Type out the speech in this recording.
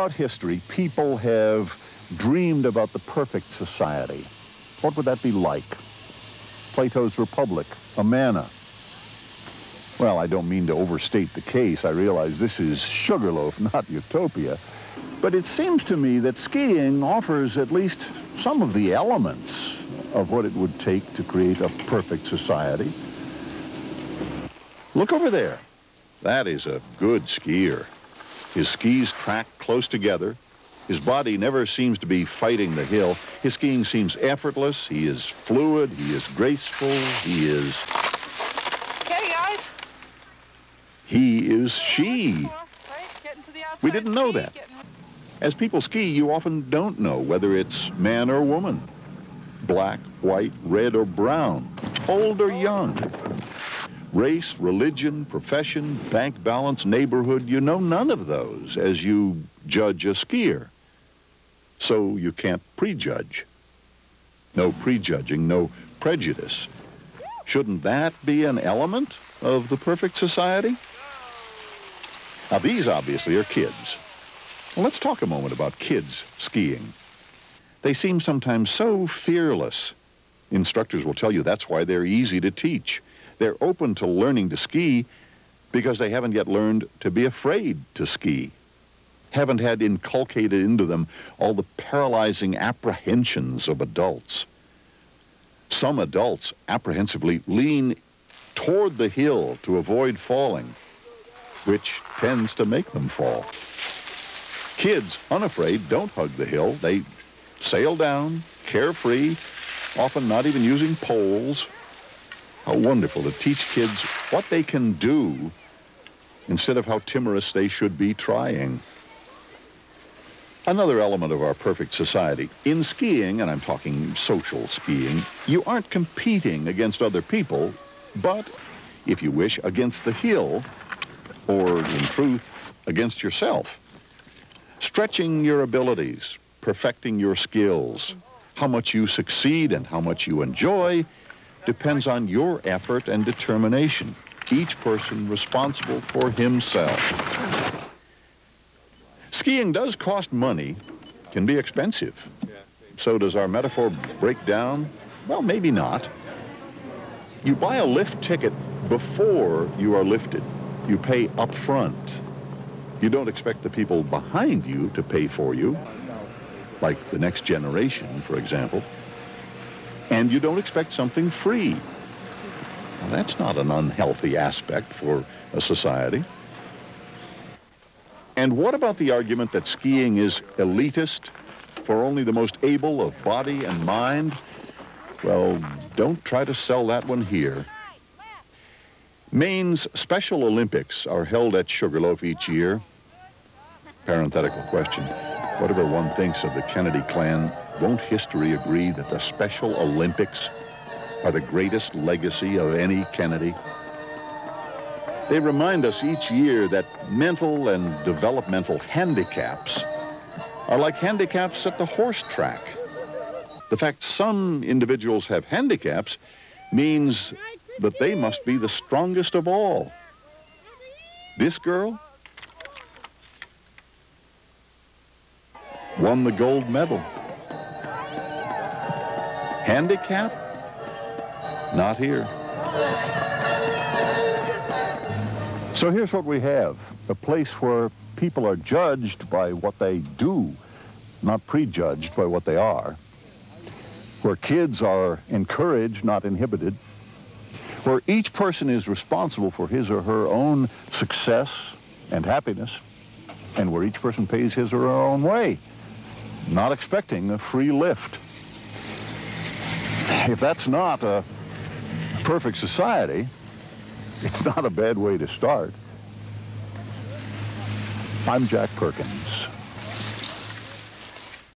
throughout history, people have dreamed about the perfect society. What would that be like? Plato's Republic, a manna. Well, I don't mean to overstate the case. I realize this is Sugarloaf, not utopia. But it seems to me that skiing offers at least some of the elements of what it would take to create a perfect society. Look over there. That is a good skier. His skis track close together. His body never seems to be fighting the hill. His skiing seems effortless. He is fluid. He is graceful. He is... Okay, guys. He is she. We didn't know that. As people ski, you often don't know whether it's man or woman, black, white, red, or brown, old or young. Race, religion, profession, bank balance, neighborhood, you know none of those as you judge a skier. So you can't prejudge. No prejudging, no prejudice. Shouldn't that be an element of the perfect society? Now, these obviously are kids. Well, let's talk a moment about kids skiing. They seem sometimes so fearless. Instructors will tell you that's why they're easy to teach. They're open to learning to ski because they haven't yet learned to be afraid to ski. Haven't had inculcated into them all the paralyzing apprehensions of adults. Some adults apprehensively lean toward the hill to avoid falling, which tends to make them fall. Kids, unafraid, don't hug the hill. They sail down, carefree, often not even using poles. How wonderful to teach kids what they can do instead of how timorous they should be trying. Another element of our perfect society. In skiing, and I'm talking social skiing, you aren't competing against other people, but, if you wish, against the hill, or, in truth, against yourself. Stretching your abilities, perfecting your skills, how much you succeed and how much you enjoy depends on your effort and determination, each person responsible for himself. Skiing does cost money, can be expensive. So does our metaphor break down? Well, maybe not. You buy a lift ticket before you are lifted. You pay up front. You don't expect the people behind you to pay for you, like the next generation, for example. And you don't expect something free. Now, that's not an unhealthy aspect for a society. And what about the argument that skiing is elitist, for only the most able of body and mind? Well, don't try to sell that one here. Maine's Special Olympics are held at Sugarloaf each year. Parenthetical question. Whatever one thinks of the Kennedy clan, won't history agree that the Special Olympics are the greatest legacy of any Kennedy? They remind us each year that mental and developmental handicaps are like handicaps at the horse track. The fact some individuals have handicaps means that they must be the strongest of all. This girl won the gold medal. Handicap? Not here. So here's what we have, a place where people are judged by what they do, not prejudged by what they are, where kids are encouraged, not inhibited, where each person is responsible for his or her own success and happiness, and where each person pays his or her own way, not expecting a free lift. If that's not a perfect society, it's not a bad way to start. I'm Jack Perkins.